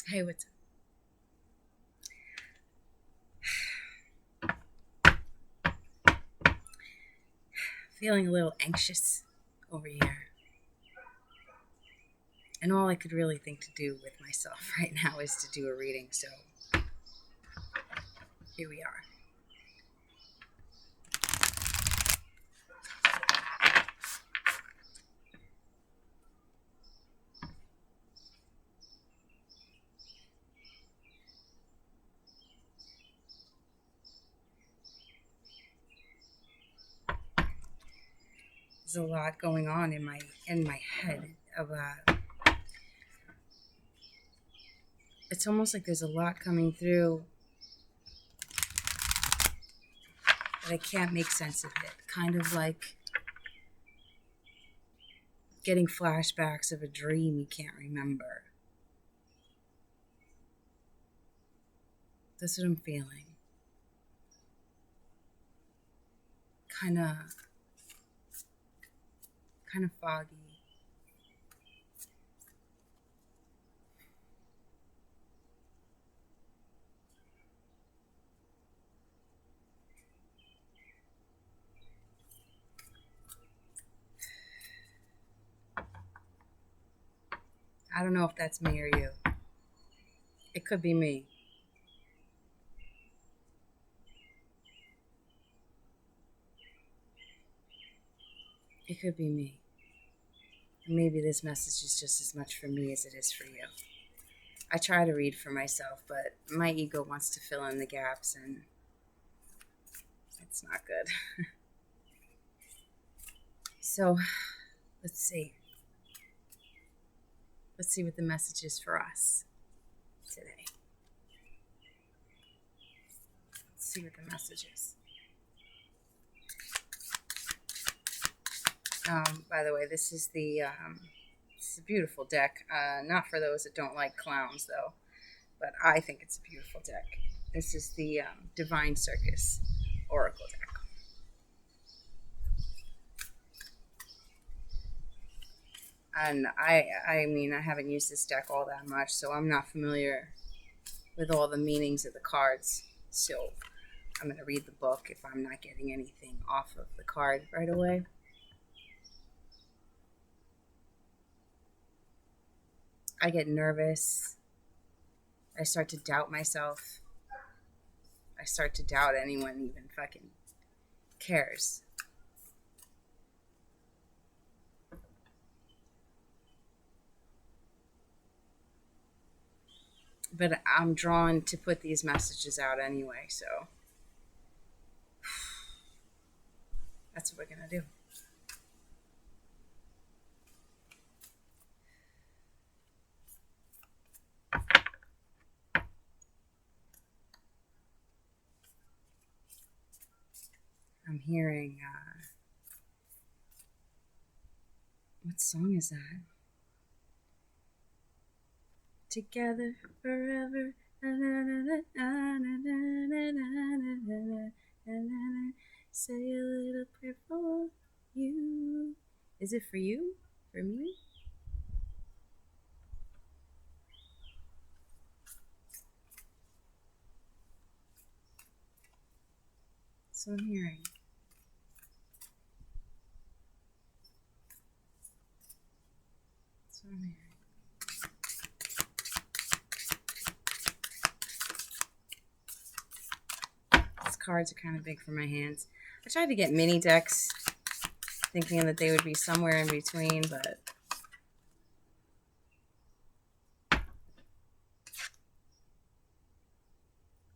Hey, what's feeling a little anxious over here. And all I could really think to do with myself right now is to do a reading. So here we are. There's a lot going on in my head about. It's almost like there's a lot coming through but I can't make sense of it. Kind of like getting flashbacks of a dream you can't remember. That's what I'm feeling. Kind of foggy. I don't know if that's me or you. It could be me. It could be me. Maybe this message is just as much for me as it is for you. I try to read for myself, but my ego wants to fill in the gaps, and it's not good. So, let's see. Let's see what the message is for us today. Let's see what the message is. By the way, this is a beautiful deck. Not for those that don't like clowns, though, but I think it's a beautiful deck. This is the Divine Circus Oracle deck. And I mean, I haven't used this deck all that much, so I'm not familiar with all the meanings of the cards. So I'm going to read the book if I'm not getting anything off of the card right away. I get nervous. I start to doubt myself. I start to doubt anyone even fucking cares. But I'm drawn to put these messages out anyway, so that's what we're going to do. I'm hearing, what song is that? Together forever. Say a little prayer for you. Is it for you? For me? That's what I'm hearing. That's what I'm hearing. These cards are kind of big for my hands. I tried to get mini decks, thinking that they would be somewhere in between, but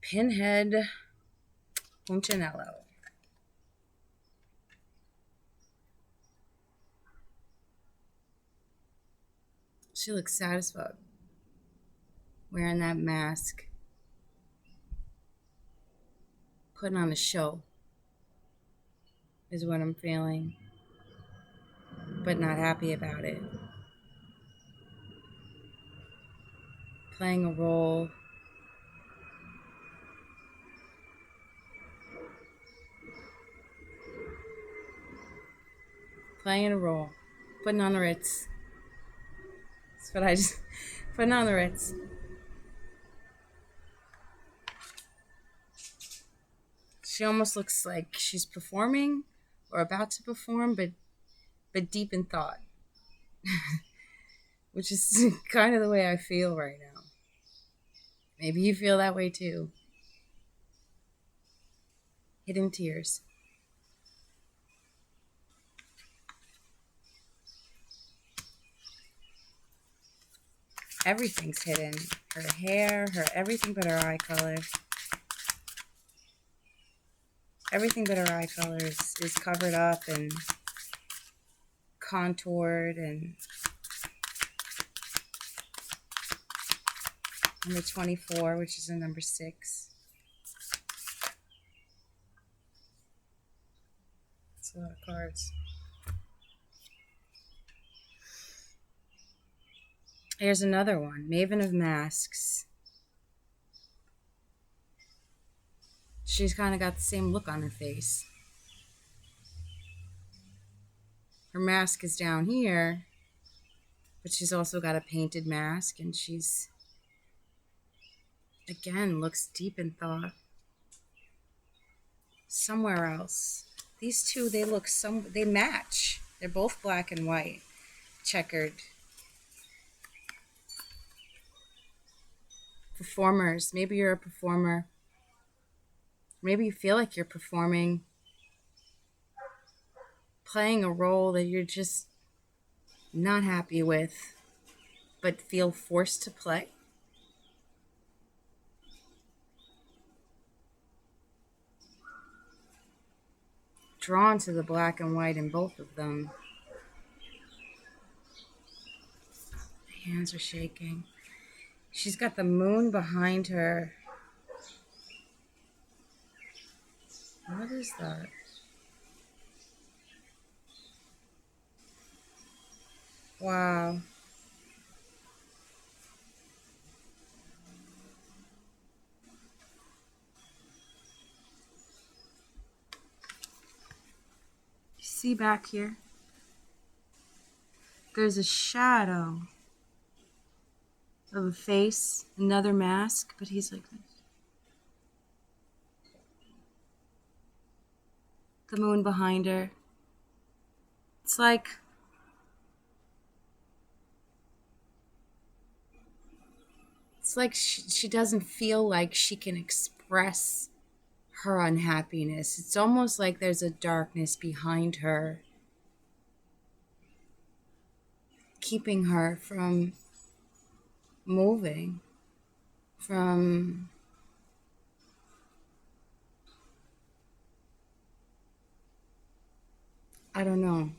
Pinhead Punchinello. She looks sad as fuck. Wearing that mask. Putting on a show. Is what I'm feeling. But not happy about it. Playing a role. Playing a role. Putting on the Ritz. That's what I just... Putting on the Ritz. She almost looks like she's performing or about to perform, but deep in thought, which is kind of the way I feel right now. Maybe you feel that way too. Hidden tears. Everything's hidden. Her hair, her everything but her eye color. Everything but her eye color is covered up and contoured. And number 24, which is a number 6. That's a lot of cards. Here's another one. Maven of Masks. She's kind of got the same look on her face. Her mask is down here, but she's also got a painted mask, and she's, again, looks deep in thought. Somewhere else. These two, they match. They're both black and white, checkered. Performers. Maybe you're a performer. Maybe you feel like you're performing, playing a role that you're just not happy with, but feel forced to play. Drawn to the black and white in both of them. My hands are shaking. She's got the moon behind her. What is that? Wow. You see back here? There's a shadow of a face, another mask, but he's like this. The moon behind her. It's like she doesn't feel like she can express her unhappiness. It's almost like there's a darkness behind her, keeping her from moving, from I don't know.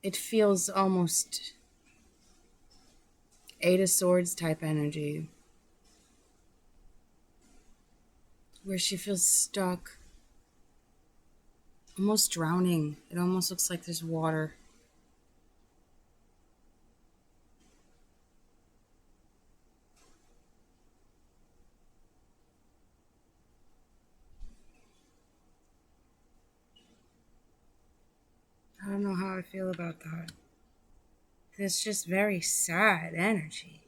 It feels almost Eight of Swords type energy, where she feels stuck, almost drowning. It almost looks like there's water. I don't know how I feel about that. It's just very sad energy.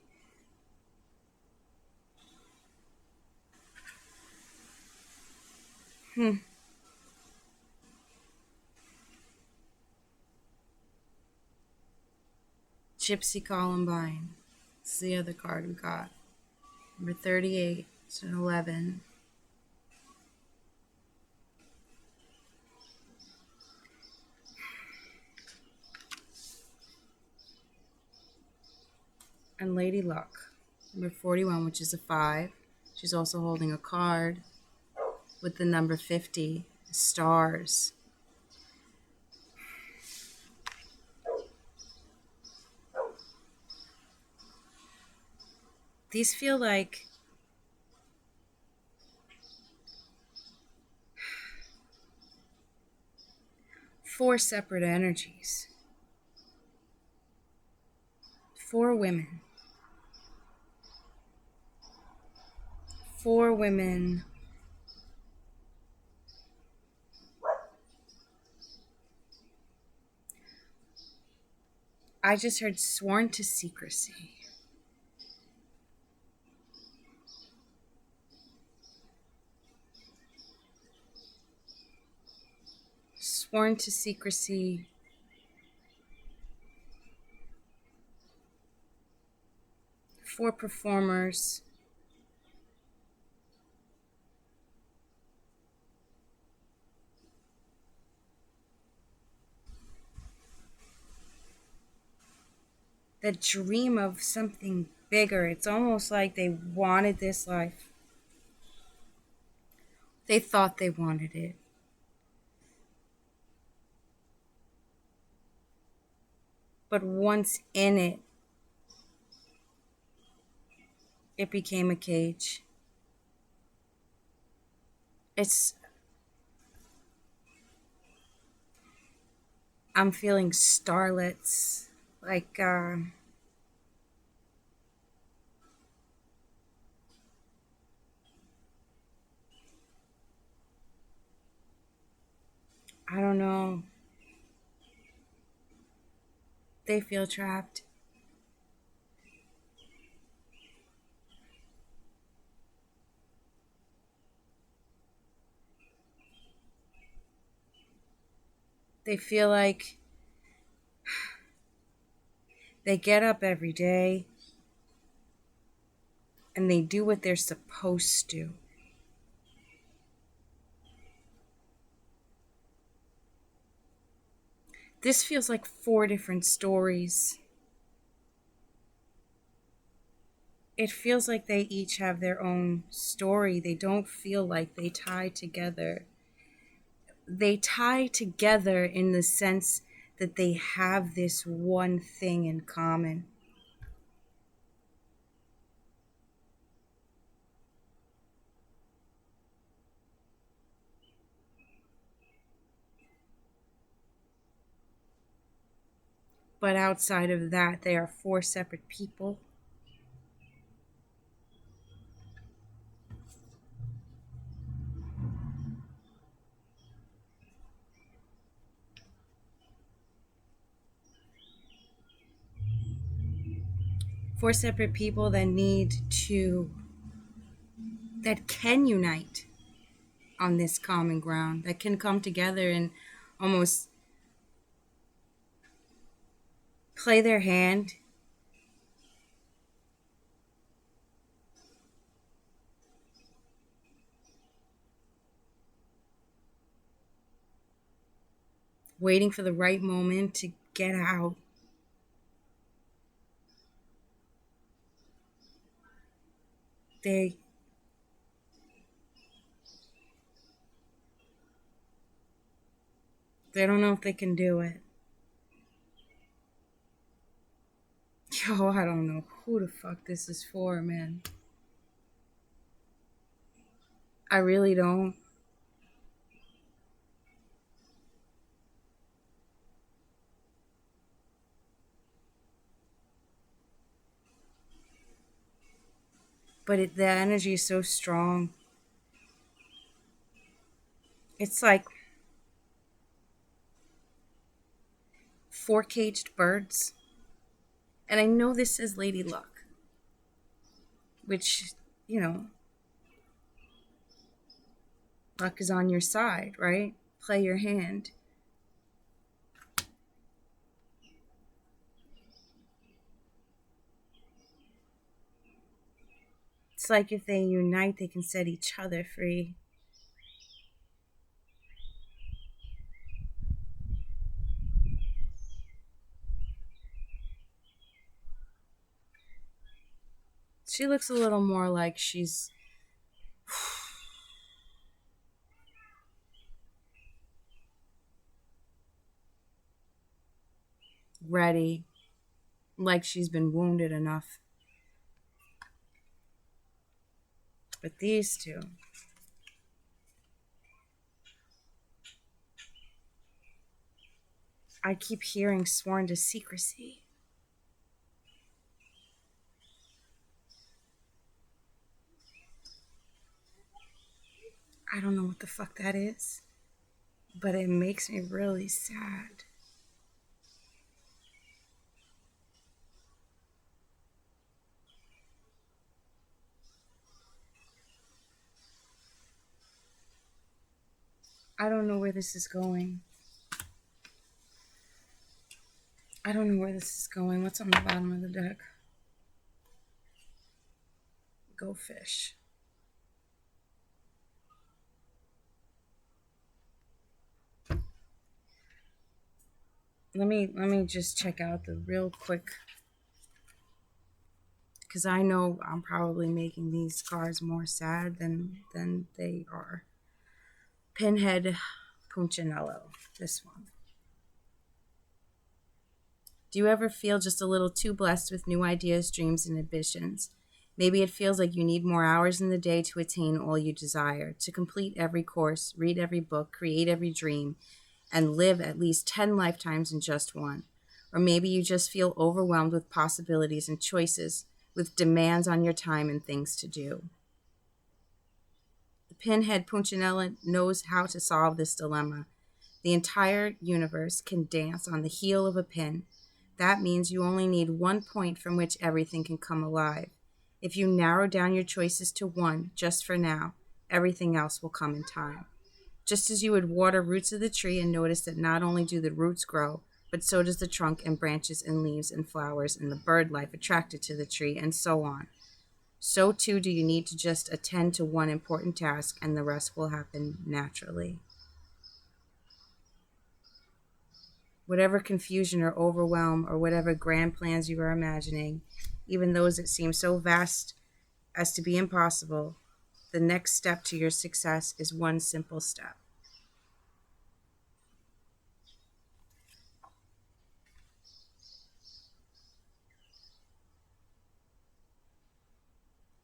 Gypsy Columbine. It's the other card we got. Number 38. It's an 11. And Lady Luck. Number 41, which is a 5. She's also holding a card with the number 50. Stars. These feel like four separate energies. 4 women. 4 women. I just heard sworn to secrecy. sworn to secrecy, four performers, that dream of something bigger. It's almost like they wanted this life. They thought they wanted it. But once in it, it became a cage. It's, I'm feeling starlets. Like, I don't know. They feel trapped. They feel like they get up every day and they do what they're supposed to. This feels like four different stories. It feels like they each have their own story. They don't feel like they tie together. They tie together in the sense that they have this one thing in common. But outside of that, they are four separate people. Four separate people that need to, that can unite on this common ground, that can come together and almost play their hand, waiting for the right moment to get out. They they don't know if they can do it. Yo, I don't know who the fuck this is for, man. I really don't. But the energy is so strong. It's like four caged birds. And I know this says Lady Luck, which, you know, luck is on your side, right? Play your hand. It's like if they unite, they can set each other free. She looks a little more like she's ready, like she's been wounded enough. But these two, I keep hearing sworn to secrecy. I don't know what the fuck that is, but it makes me really sad. I don't know where this is going. I don't know where this is going. What's on the bottom of the deck? Go fish. Let me just check out the real quick, because I know I'm probably making these cards more sad than they are. Pinhead Punchinello, this one. Do you ever feel just a little too blessed with new ideas, dreams, and ambitions? Maybe it feels like you need more hours in the day to attain all you desire, to complete every course, read every book, create every dream, and live at least 10 lifetimes in just one. Or maybe you just feel overwhelmed with possibilities and choices, with demands on your time and things to do. The Pinhead Punchinella knows how to solve this dilemma. The entire universe can dance on the heel of a pin. That means you only need one point from which everything can come alive. If you narrow down your choices to one, just for now, everything else will come in time. Just as you would water roots of the tree and notice that not only do the roots grow, but so does the trunk and branches and leaves and flowers and the bird life attracted to the tree, and so on. So too do you need to just attend to one important task, and the rest will happen naturally. Whatever confusion or overwhelm or whatever grand plans you are imagining, even those that seem so vast as to be impossible, the next step to your success is one simple step.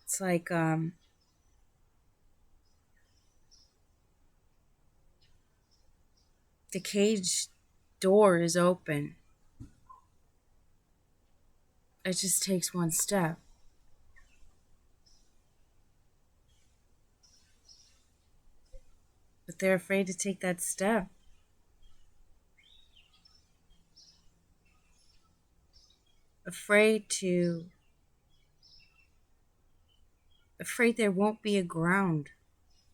It's like the cage door is open. It just takes one step. But they're afraid to take that step. Afraid there won't be a ground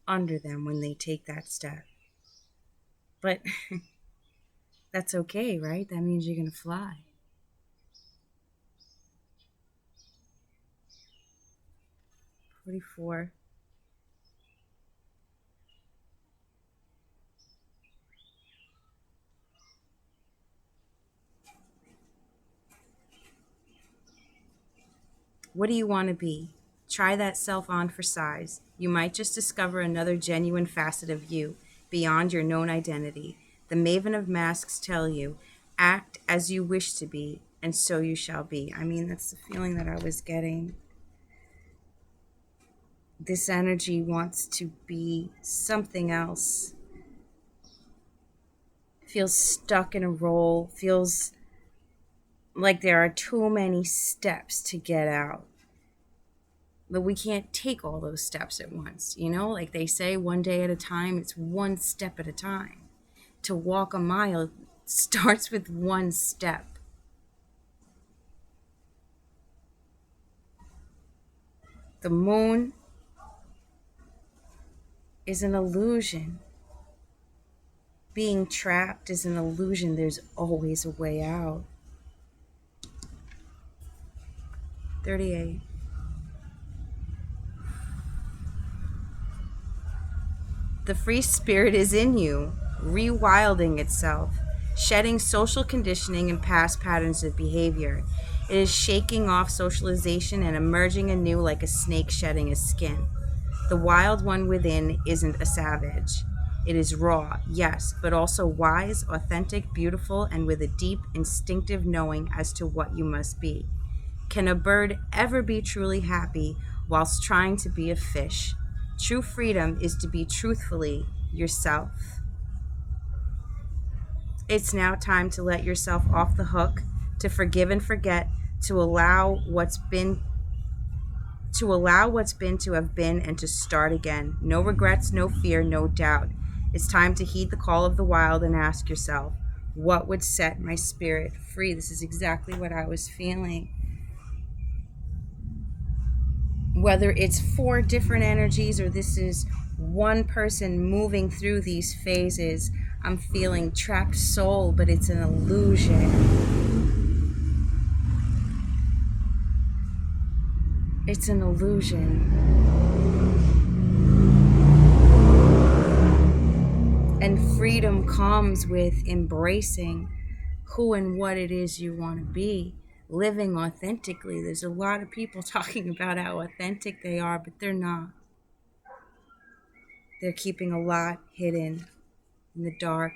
under them when they take that step. But that's okay, right? That means you're going to fly. $44. What do you want to be? Try that self on for size. You might just discover another genuine facet of you beyond your known identity. The Maven of Masks tell you, act as you wish to be, and so you shall be. I mean, that's the feeling that I was getting. This energy wants to be something else. Feels stuck in a role, feels like there are too many steps to get out. But we can't take all those steps at once, like they say, one day at a time. It's one step at a time. To walk a mile starts with one step. The moon is an illusion. Being trapped is an illusion. There's always a way out. 38. The free spirit is in you, rewilding itself, shedding social conditioning and past patterns of behavior. It is shaking off socialization and emerging anew like a snake shedding its skin. The wild one within isn't a savage. It is raw, yes, but also wise, authentic, beautiful, and with a deep, instinctive knowing as to what you must be. Can a bird ever be truly happy whilst trying to be a fish? True freedom is to be truthfully yourself. It's now time to let yourself off the hook, to forgive and forget, to allow what's been to have been, and to start again. No regrets, no fear, no doubt. It's time to heed the call of the wild and ask yourself, what would set my spirit free? This is exactly what I was feeling. Whether it's 4 different energies or this is one person moving through these phases, I'm feeling trapped soul, but it's an illusion. It's an illusion. And freedom comes with embracing who and what it is you want to be, living authentically. There's a lot of people talking about how authentic they are, but they're not. They're keeping a lot hidden in the dark,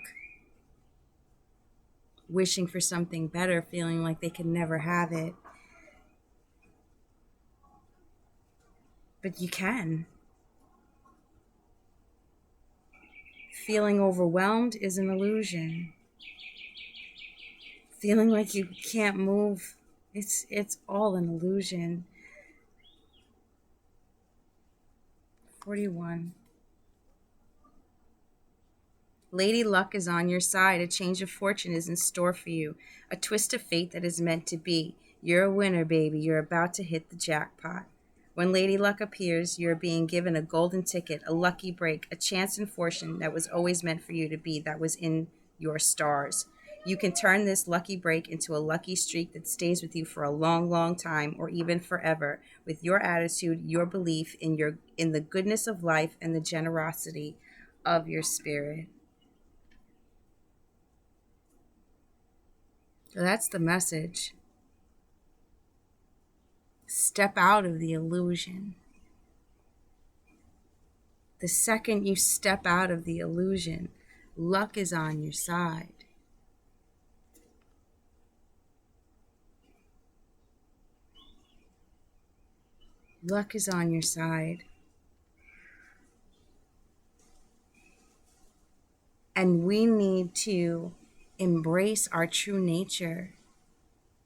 wishing for something better, feeling like they can never have it. But you can. Feeling overwhelmed is an illusion. Feeling like you can't move, it's all an illusion. 41. Lady Luck is on your side. A change of fortune is in store for you. A twist of fate that is meant to be. You're a winner, baby. You're about to hit the jackpot. When Lady Luck appears, you're being given a golden ticket, a lucky break, a chance in fortune that was always meant for you to be, that was in your stars. You can turn this lucky break into a lucky streak that stays with you for a long, long time, or even forever, with your attitude, your belief in the goodness of life and the generosity of your spirit. So that's the message. Step out of the illusion. The second you step out of the illusion, luck is on your side. Luck is on your side. And we need to embrace our true nature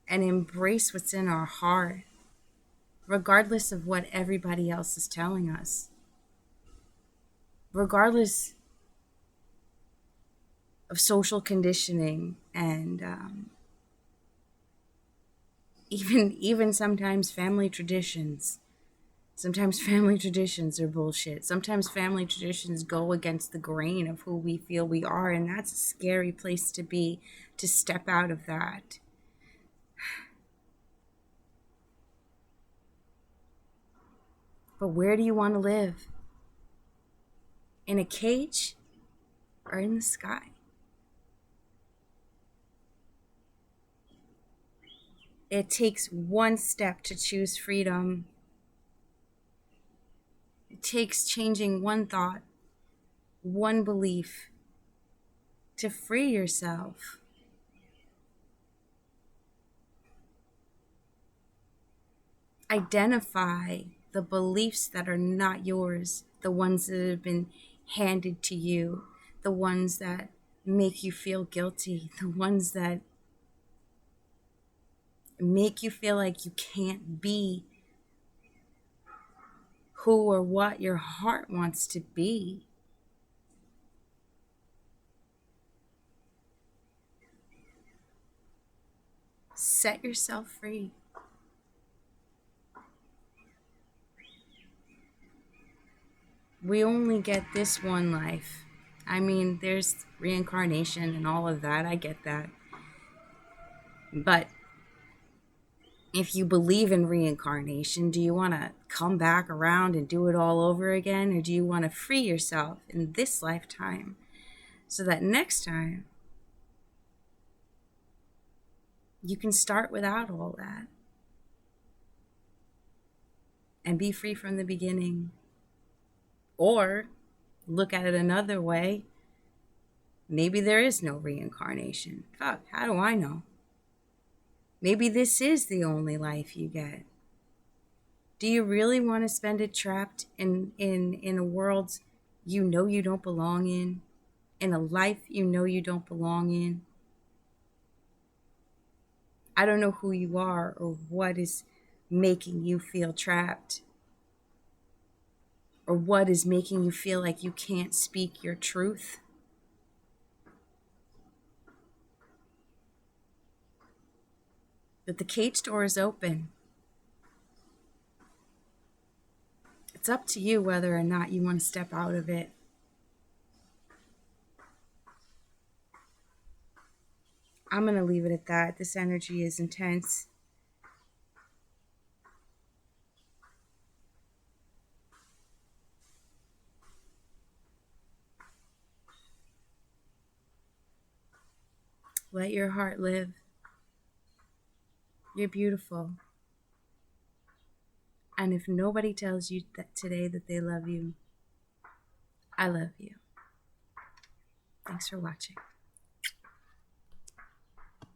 and embrace what's in our heart, regardless of what everybody else is telling us, regardless of social conditioning and even sometimes family traditions. Sometimes family traditions are bullshit. Sometimes family traditions go against the grain of who we feel we are, and that's a scary place to be, to step out of that. But where do you want to live? In a cage or in the sky? It takes one step to choose freedom. It takes changing one thought, one belief to free yourself. Identify the beliefs that are not yours, the ones that have been handed to you, the ones that make you feel guilty, the ones that make you feel like you can't be who or what your heart wants to be. Set yourself free. We only get this one life. I mean, there's reincarnation and all of that. I get that. But if you believe in reincarnation, do you want to come back around and do it all over again? Or do you want to free yourself in this lifetime so that next time you can start without all that and be free from the beginning? Or look at it another way. Maybe there is no reincarnation. Fuck, how do I know? Maybe this is the only life you get. Do you really want to spend it trapped in a world you know you don't belong in a life you know you don't belong in? I don't know who you are or what is making you feel trapped, or what is making you feel like you can't speak your truth. But the cage door is open. It's up to you whether or not you want to step out of it. I'm going to leave it at that. This energy is intense. Let your heart live. You're beautiful. And if nobody tells you that today that they love you, I love you. Thanks for watching.